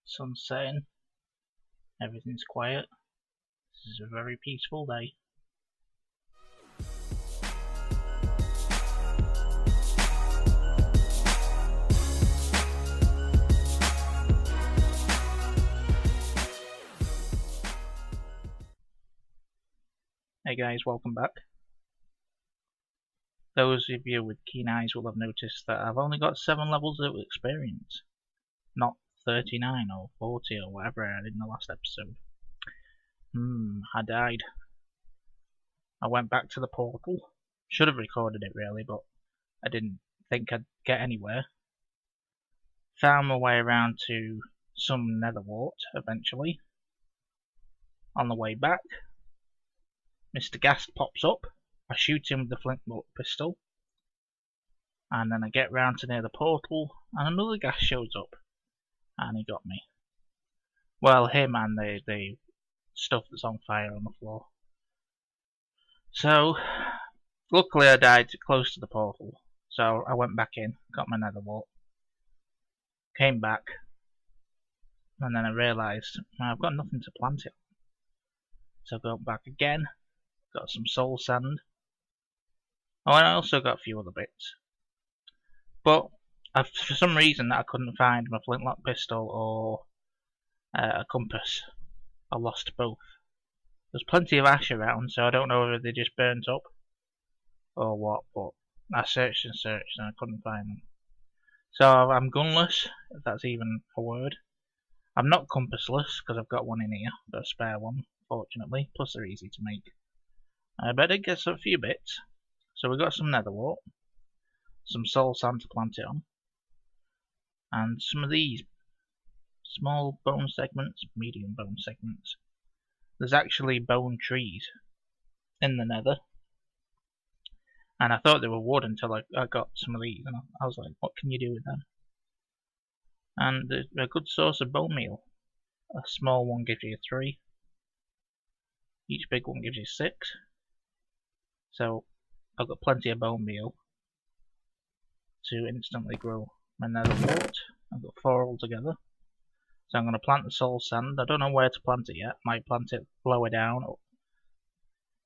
Sun's setting, everything's quiet. This is a very peaceful day. Hey guys, welcome back. Those of you with keen eyes will have noticed that I've only got 7 levels of experience, not 39 or 40 or whatever I had in the last episode. I died. I went back to the portal. Should have recorded it really, but I didn't think I'd get anywhere. Found my way around to some Netherwart eventually. On the way back, Mr. Ghast pops up. I shoot him with the flintlock pistol, and then I get round to near the portal, and another Ghast shows up, and he got me. Well, him and the stuff that's on fire on the floor. So, luckily I died close to the portal, so I went back in, got my Netherwart, came back, and then I realised I've got nothing to plant it on. So I got back again, got some soul sand. Oh, and I also got a few other bits. But for some reason I couldn't find my flintlock pistol or a compass. I lost both. There's plenty of ash around, so I don't know whether they just burnt up or what, but I searched and searched and I couldn't find them. So I'm gunless, if that's even a word. I'm not compassless, because I've got one in here, got a spare one, fortunately, plus they're easy to make. But I did get a few bits. So we got some Netherwart, some soul sand to plant it on, and some of these small bone segments, medium bone segments. There's actually bone trees in the nether, and I thought they were wood until I got some of these, and I was like, what can you do with them? And they're a good source of bone meal. A small one gives you 3, each big one gives you 6, so I've got plenty of bone meal to instantly grow my Netherwart. I've got 4 altogether. So I'm going to plant the soul sand. I don't know where to plant it yet. Might plant it lower down,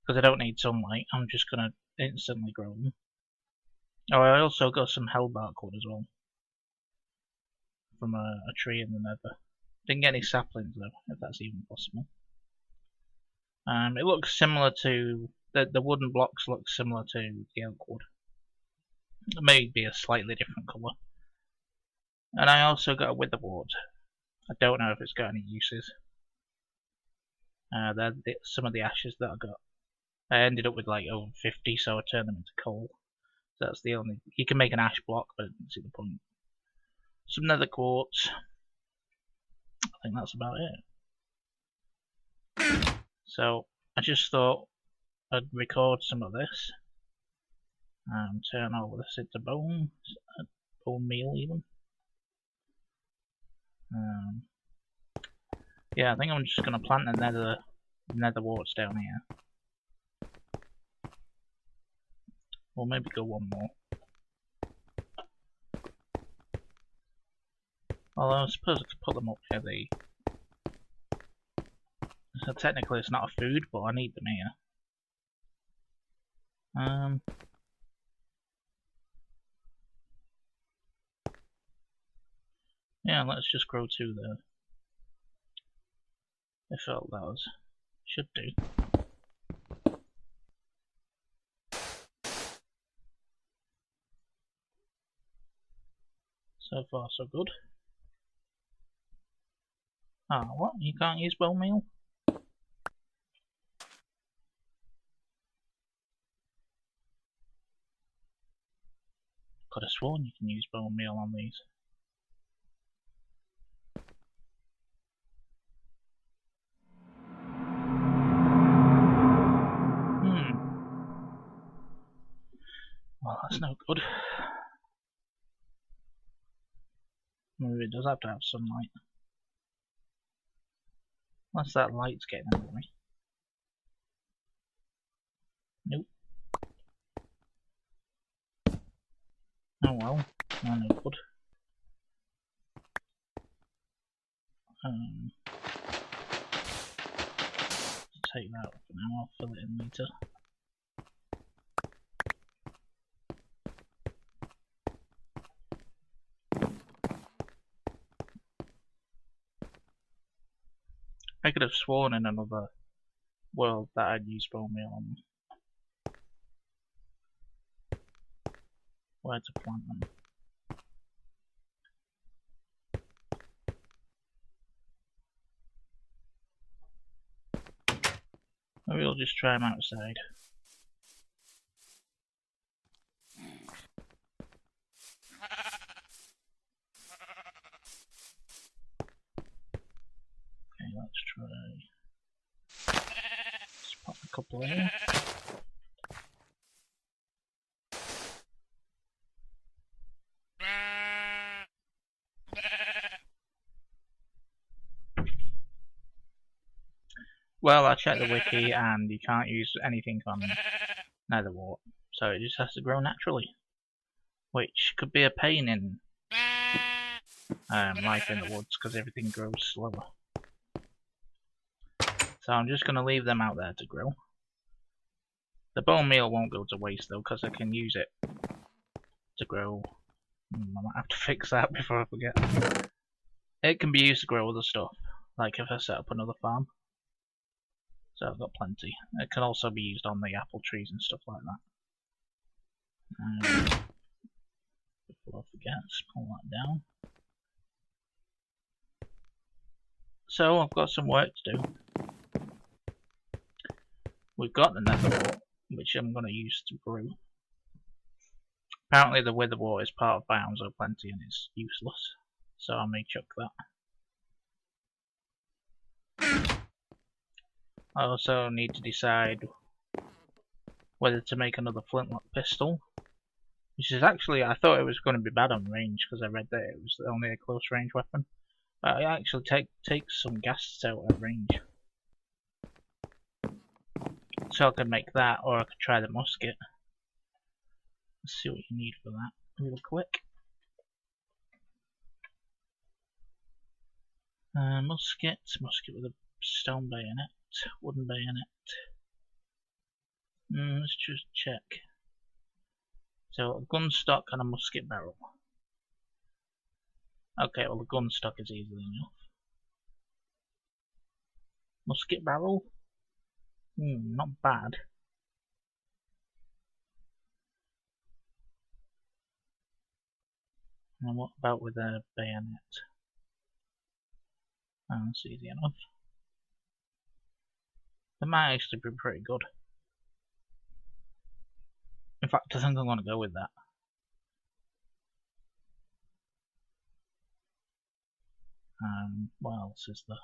because I don't need sunlight. I'm just going to instantly grow them. Oh, I also got some hellbark wood as well, from a tree in the nether. Didn't get any saplings though, if that's even possible. It looks similar to the wooden blocks look similar to the oak wood. It may be a slightly different colour. And I also got a witherwort. I don't know if it's got any uses. They're some of the ashes that I got. I ended up with like over 50, so I turned them into coal. So that's the only. You can make an ash block, but I didn't see the point. Some nether quartz. I think that's about it. So I just thought I'd record some of this and turn all this into bone meal even. Yeah, I think I'm just gonna plant the netherwarts down here. Or maybe go one more. Although I suppose I could put them up here. So technically it's not a food, but I need them here. Yeah, let's just grow 2 there. If all those should do. So far so good. Ah, what? You can't use bone meal? Could have sworn you can use bone meal on these. Well, that's no good. Maybe it does have to have sunlight. Unless that light's getting under me. Nope. Oh well, no good. Take that off for now, I'll fill it in later. I could have sworn in another world that I'd use bone meal on where to plant them. Maybe we'll just try them outside. Okay, let's try. Let's pop a couple in here. Well, I checked the wiki and you can't use anything on Netherwart, so it just has to grow naturally. Which could be a pain in life in the woods, because everything grows slower. So I'm just going to leave them out there to grow. The bone meal won't go to waste though, because I can use it to grow. I might have to fix that before I forget. It can be used to grow other stuff, like if I set up another farm. So I've got plenty. It can also be used on the apple trees and stuff like that. Before I forget, let's pull that down. So I've got some work to do. We've got the Netherwart, which I'm going to use to brew. Apparently the Witherwort is part of Biomes of Plenty and it's useless, so I may chuck that. I also need to decide whether to make another flintlock pistol, which is actually, I thought it was going to be bad on range because I read that it was only a close range weapon, but it actually takes some gas out at range. So I could make that, or I could try the musket. Let's see what you need for that real quick. Musket with a stone bayonet, wooden bayonet. Let's just check. So a gun stock and a musket barrel. Okay, well the gun stock is easily enough. Musket barrel? Not bad. And what about with a bayonet? Oh, that's easy enough. That might actually be pretty good. In fact, I think I'm going to go with that. What else is there?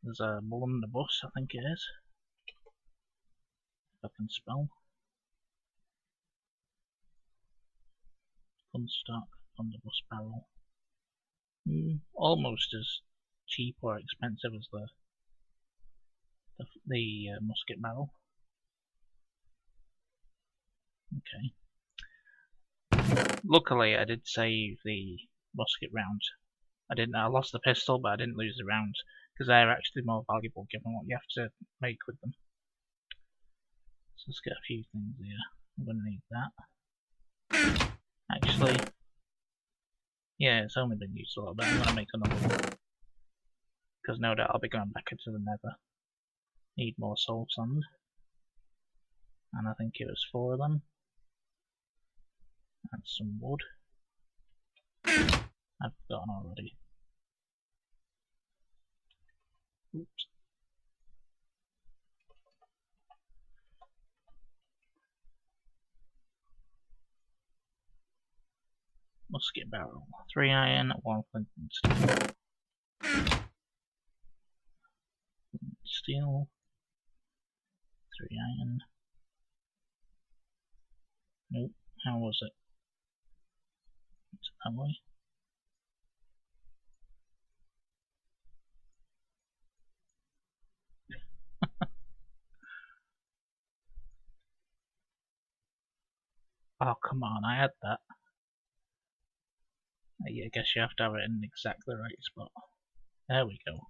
There's a blunderbuss, I think it is. If I can spell. Gunstock, blunderbuss barrel. Almost as cheap or expensive as the musket barrel. Okay. Luckily, I did save the musket rounds. I lost the pistol, but I didn't lose the rounds because they're actually more valuable given what you have to make with them. So let's get a few things here. I'm going to need that. Actually, yeah, it's only been used a little bit. I'm going to make another one because no doubt I'll be going back into the Nether. Need more soul sand, and I think it was 4 of them. And some wood. I've forgotten already. Oops. Musket barrel. 3 iron, 1 flint and steel. Steel. 3 iron. Nope. How was it? Is it that way? Oh, come on, I had that. I guess you have to have it in exactly the right spot. There we go.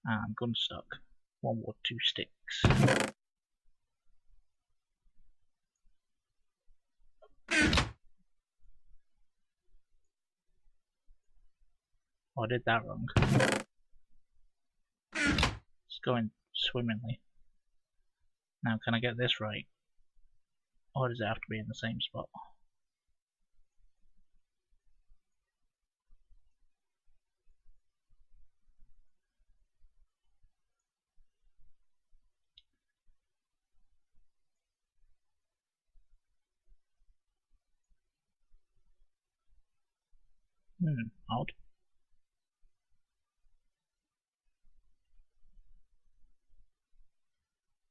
And gun stock. 1 wood, 2 sticks. Oh, I did that wrong. It's going swimmingly. Now, can I get this right? Or does it have to be in the same spot? Odd.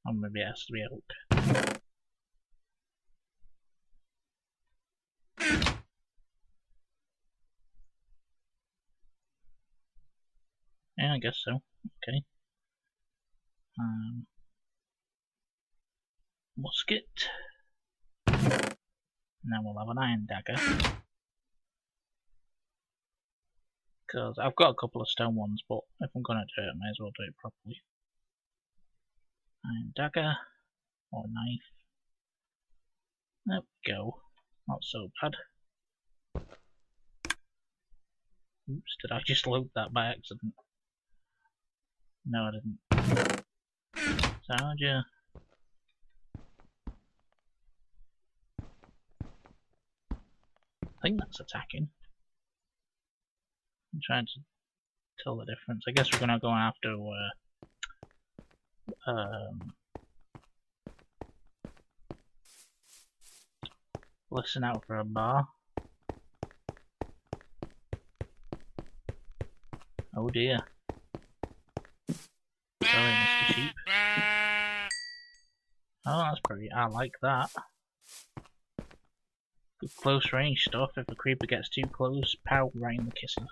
Or maybe it has to be a hook. Yeah, I guess so. Okay. Musket. Now we'll have an iron dagger. Because I've got a couple of stone ones, but if I'm gonna do it, I may as well do it properly. Iron dagger. Or knife. There we go. Not so bad. Oops, did I just load that by accident? No, I didn't. Charger. I think that's attacking. I'm trying to tell the difference. I guess we're gonna go after listen out for a bar. Oh dear. Sorry, Mr. Sheep. Oh, that's pretty. I like that. Good close range stuff. If a creeper gets too close, pow, right in the kisser.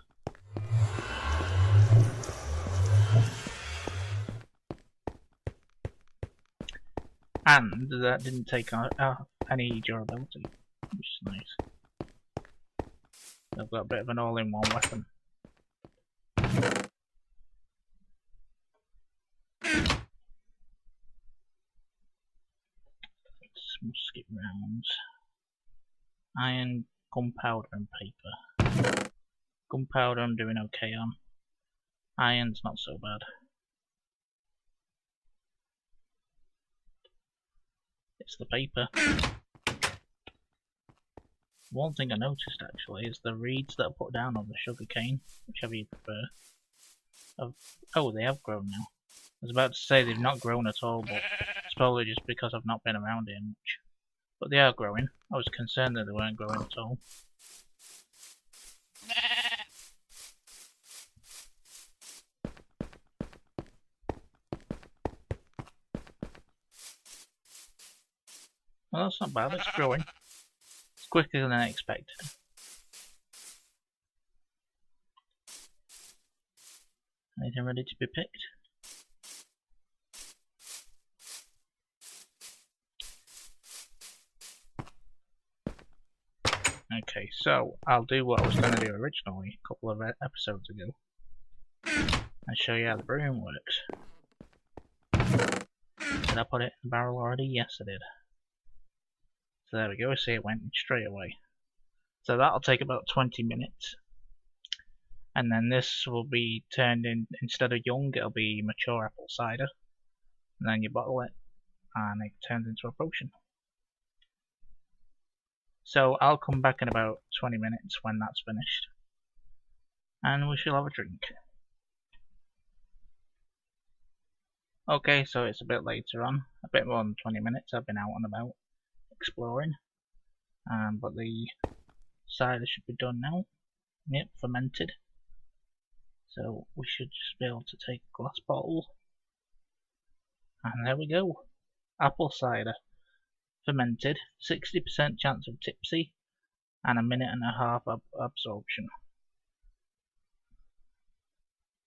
And that didn't take any durability, which is nice. I've got a bit of an all-in-one weapon. Musket rounds. Iron, gunpowder and paper. Gunpowder I'm doing okay on. Iron's not so bad. It's the paper. One thing I noticed actually is the reeds that are put down on the sugar cane, whichever you prefer. Oh, they have grown now. I was about to say they've not grown at all, but it's probably just because I've not been around here much. But they are growing. I was concerned that they weren't growing at all. Well, that's not bad, it's growing. It's quicker than I expected. Anything ready to be picked? Okay, so I'll do what I was going to do originally a couple of episodes ago and show you how the broom works. Did I put it in the barrel already? Yes, I did. So there we go, see it went straight away. So that'll take about 20 minutes. And then this will be turned in, instead of young, it'll be mature apple cider. And then you bottle it, and it turns into a potion. So I'll come back in about 20 minutes when that's finished. And we shall have a drink. Okay, so it's a bit later on, a bit more than 20 minutes. I've been out and about exploring. But the cider should be done now. Yep, fermented. So we should just be able to take a glass bottle. And there we go. Apple cider. Fermented. 60% chance of tipsy. And 1.5 minutes absorption.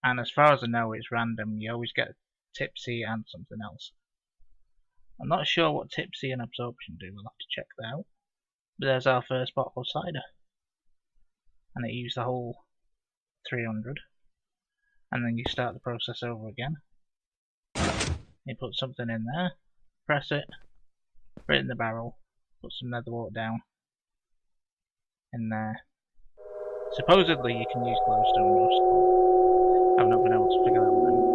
And as far as I know, it's random. You always get tipsy and something else. I'm not sure what tipsy and absorption do. We'll have to check that out. But there's our first bottle of cider. and it used the whole 300, and then you start the process over again. You put something in there, press it, put it in the barrel, put some Netherwart down in there. Supposedly you can use glowstone dust, but I've not been able to figure that one out.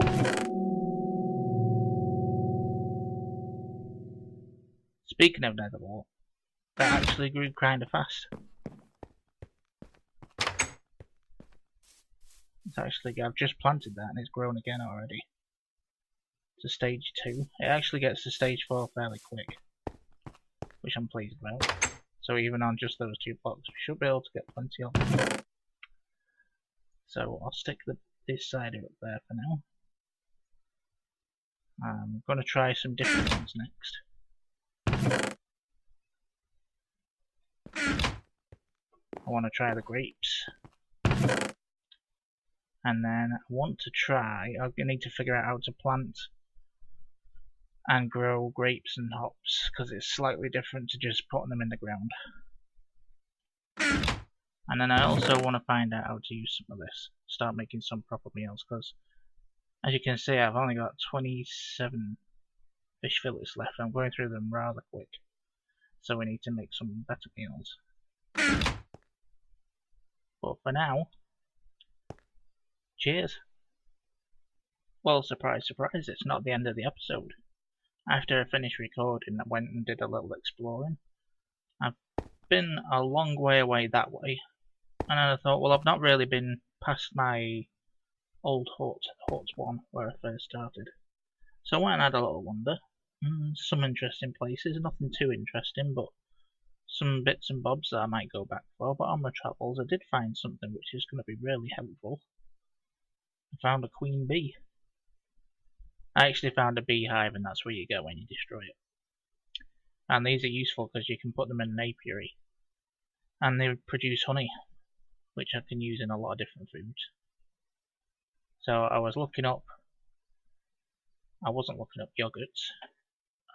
Speaking of Netherwart, that actually grew kinda fast. It's actually, I've just planted that and it's grown again already. To stage 2. It actually gets to stage 4 fairly quick, which I'm pleased about. So even on just those 2 blocks, we should be able to get plenty of them. So I'll stick this side up there for now. I'm going to try some different ones next. I want to try the grapes. And then I want to try, I need to figure out how to plant and grow grapes and hops, because it's slightly different to just putting them in the ground. And then I also want to find out how to use some of this, start making some proper meals, because as you can see I've only got 27 fish fillets left. I'm going through them rather quick, so we need to make some better meals. But for now, cheers! Well, surprise, surprise, it's not the end of the episode. After I finished recording, I went and did a little exploring. I've been a long way away that way, and I thought, well, I've not really been past my old hut, Hut 1, where I first started. So I went and had a little wander. Some interesting places, nothing too interesting, but some bits and bobs that I might go back for. But on my travels I did find something which is going to be really helpful. I found a queen bee. I actually found a beehive, and that's where you go when you destroy it. And these are useful because you can put them in an apiary. And they produce honey, which I can use in a lot of different foods. So I was looking up, I wasn't looking up yogurts,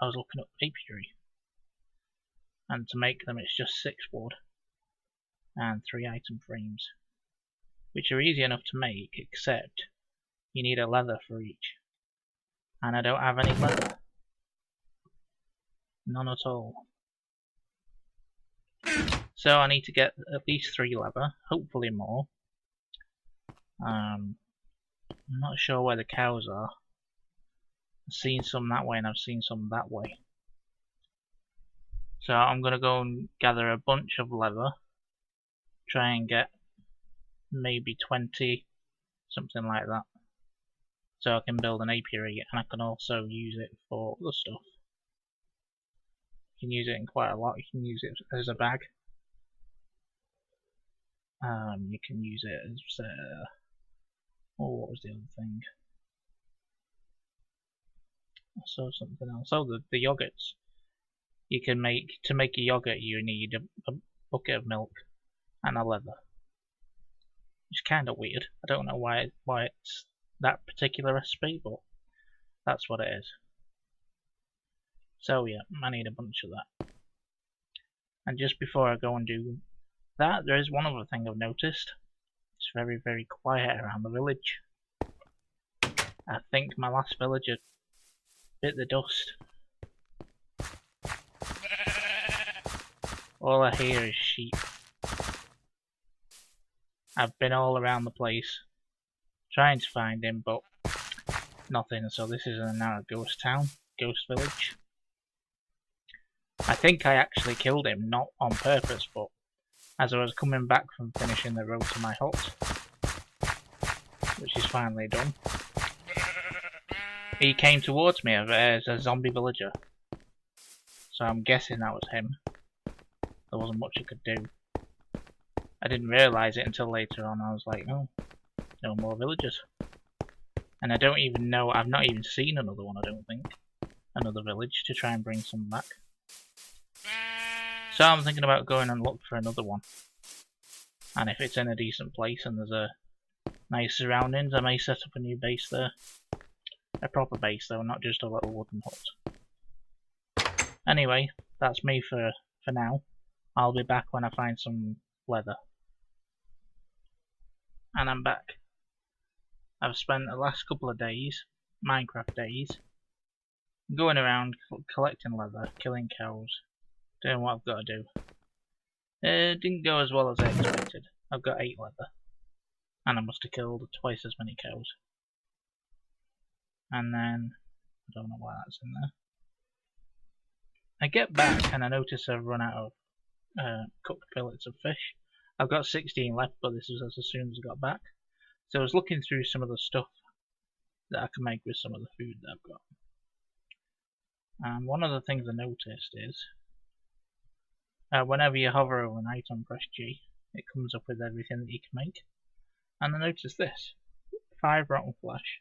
I was looking up apiary. And to make them it's just 6 wood and 3 item frames, which are easy enough to make, except you need a leather for each. And I don't have any leather. None at all. So I need to get at least 3 leather, hopefully more. I'm not sure where the cows are. I've seen some that way and I've seen some that way. So I'm going to go and gather a bunch of leather. Try and get maybe 20, something like that. So I can build an apiary, and I can also use it for other stuff. You can use it in quite a lot. You can use it as a bag. You can use it as oh, what was the other thing? I saw something else. Oh, the yogurts. You can make, to make a yogurt you need a bucket of milk and a leather. It's kind of weird. I don't know why it's that particular recipe, but that's what it is. So yeah, I need a bunch of that. And just before I go and do that, there is one other thing I've noticed. It's very, very quiet around the village. I think my last villager bit the dust. All I hear is sheep. I've been all around the place trying to find him, but nothing. So this is now a ghost town, ghost village. I think I actually killed him, not on purpose, but as I was coming back from finishing the road to my hut, which is finally done, he came towards me as a zombie villager. So I'm guessing that was him. There wasn't much I could do. I didn't realise it until later on. I was like, oh, no more villagers. And I don't even know, I've not even seen another one, I don't think. Another village to try and bring some back. So I'm thinking about going and look for another one. And if it's in a decent place and there's a nice surroundings, I may set up a new base there. A proper base though, not just a little wooden hut. Anyway, that's me for now. I'll be back when I find some leather. and I'm back. I've spent the last couple of days, Minecraft days, going around collecting leather, killing cows, doing what I've got to do. It didn't go as well as I expected. I've got 8 leather, and I must have killed twice as many cows. And then, I don't know why that's in there. I get back and I notice I've run out of cooked fillets of fish. I've got 16 left, but this was as soon as I got back. So I was looking through some of the stuff that I can make with some of the food that I've got. And one of the things I noticed is whenever you hover over an item, press G, it comes up with everything that you can make. And I noticed this: 5 rotten flesh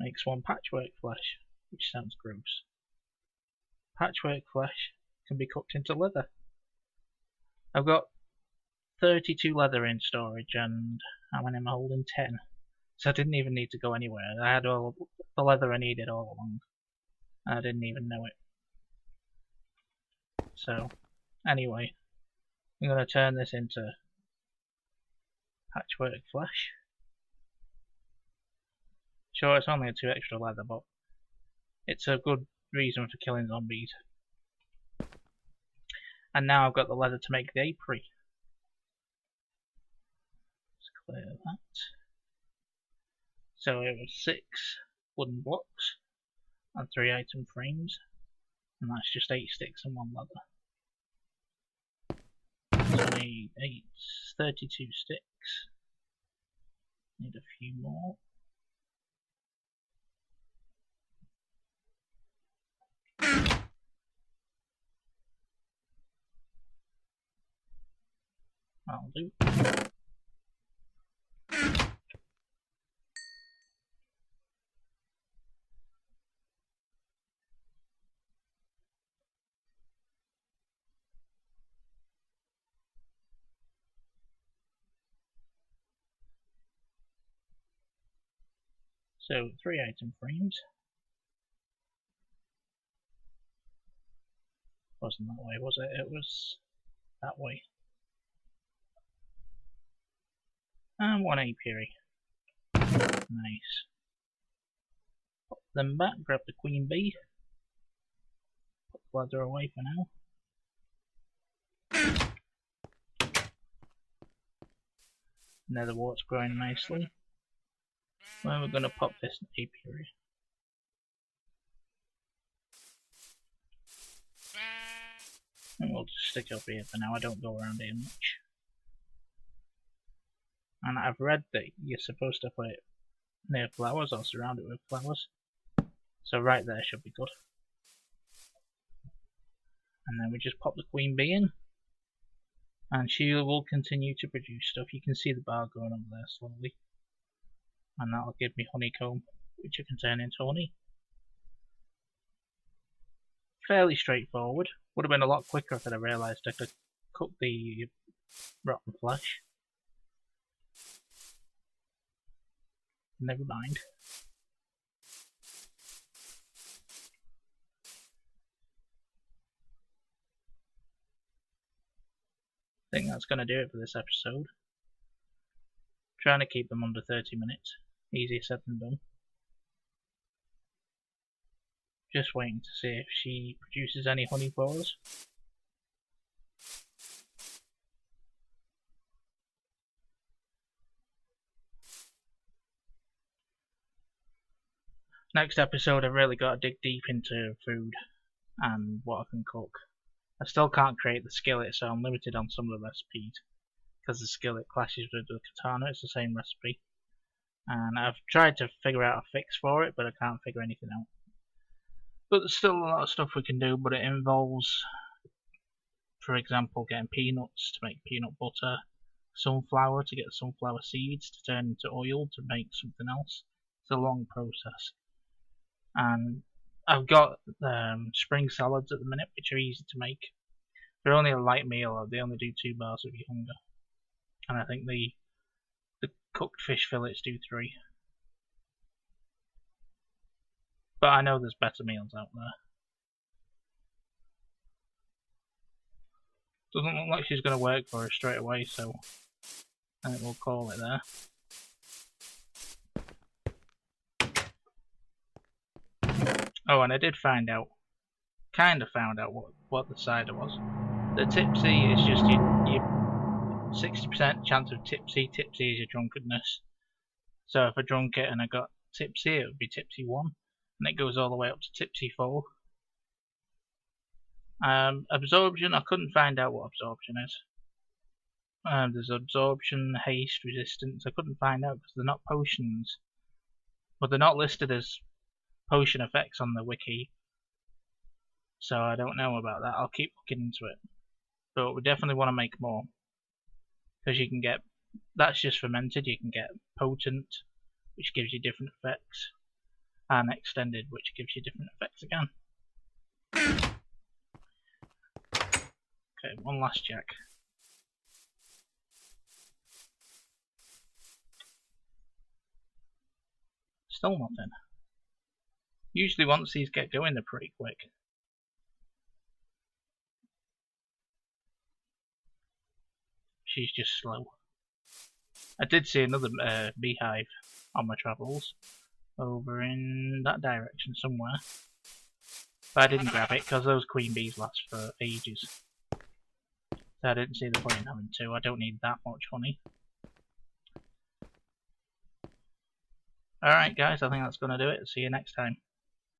makes 1 patchwork flesh, which sounds gross. Patchwork flesh can be cooked into leather. I've got 32 leather in storage, and how many am I holding? 10. So I didn't even need to go anywhere. I had all the leather I needed all along, and I didn't even know it. So, anyway, I'm going to turn this into patchwork flesh. Sure, it's only 2 extra leather, but it's a good reason for killing zombies. And now I've got the leather to make the apiary. Let's clear that. So it was 6 wooden blocks and 3 item frames, and that's just 8 sticks and 1 leather. So I need 32 sticks. Need a few more. That'll do. So 3 item frames. Wasn't that way, was it? It was that way. And 1 apiary. Nice. Pop them back, grab the queen bee. Put the leather away for now. Netherwart's growing nicely. Well, we're going to pop this apiary. And we'll just stick it up here for now. I don't go around here much. And I've read that you're supposed to put it near flowers or surround it with flowers. So right there should be good. And then we just pop the queen bee in. And she will continue to produce stuff. You can see the bar going up there slowly. And that'll give me honeycomb, which I can turn into honey. Fairly straightforward. Would have been a lot quicker if I'd realised I could cook the rotten flesh. Never mind. I think that's going to do it for this episode. Trying to keep them under 30 minutes. Easier said than done. Just waiting to see if she produces any honey for us. Next episode, I've really got to dig deep into food and what I can cook. I still can't create the skillet, so I'm limited on some of the recipes. Because the skillet clashes with the katana, it's the same recipe. And I've tried to figure out a fix for it, but I can't figure anything out. But there's still a lot of stuff we can do, but it involves, for example, getting peanuts to make peanut butter, sunflower to get sunflower seeds to turn into oil to make something else. It's a long process. And I've got spring salads at the minute, which are easy to make. They're only a light meal, they only do 2 bars of your hunger. And I think the cooked fish fillets do 3. But I know there's better meals out there. Doesn't look like she's going to work for us straight away, so and we'll call it there. Oh, and I did find out, kind of found out what the cider was. The tipsy is just your 60% chance of tipsy. Tipsy is your drunkenness. So if I drunk it and I got tipsy, it would be tipsy 1, and it goes all the way up to tipsy 4. Absorption, I couldn't find out what absorption is. There's absorption, haste, resistance. I couldn't find out because they're not potions. But they're not listed as potion effects on the wiki. So I don't know about that. I'll keep looking into it. But we definitely want to make more. Because you can get, that's just fermented, you can get potent, which gives you different effects. And extended, which gives you different effects again. Okay, one last check. Still nothing. Usually once these get going, they're pretty quick. She's just slow. I did see another beehive on my travels, over in that direction somewhere. But I didn't grab it because those queen bees last for ages. So I didn't see the point in having two. I don't need that much honey. Alright guys, I think that's going to do it. See you next time.